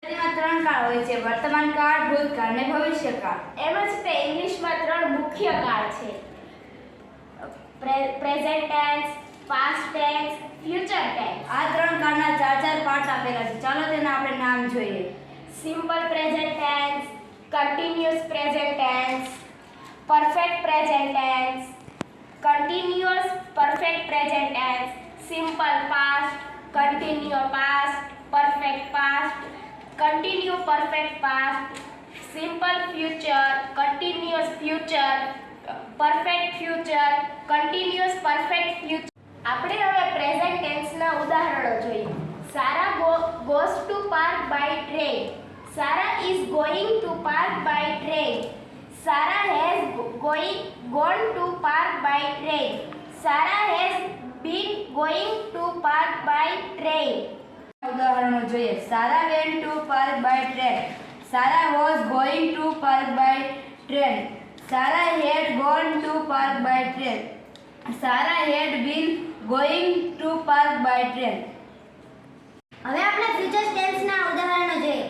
તેમાં ત્રણ કાળ હોય છે: વર્તમાન કાળ, ભૂતકાળ અને ભવિષ્યકાળ. એમ જ તે ઇંગ્લિશમાં ત્રણ મુખ્ય કાળ છે: present tense, past tense, future tense. આ ત્રણ કાળના ચાર ચાર પાર્ટ આપેલા છે. ચાલો તેના આપણે નામ જોઈએ. Simple present tense, continuous present tense, perfect present tense, continuous perfect present tense, simple past, continue past, perfect past, continue perfect past, simple future, continuous future, perfect future, continuous perfect future. આપણે હવે present ટેન્સના ઉદાહરણો જોઈએ. સારા goes to park by train. Sarah is going to park by train. Sarah has gone to park by train. Sarah has been going to park by train. ઉદાહરણો જોઈએ. Sarah went to park by train. Sarah was going to park by train. Sarah had gone to park by train. Sarah had been going to park by train. હવે આપણે future ટેન્સના ઉદાહરણો જોઈએ.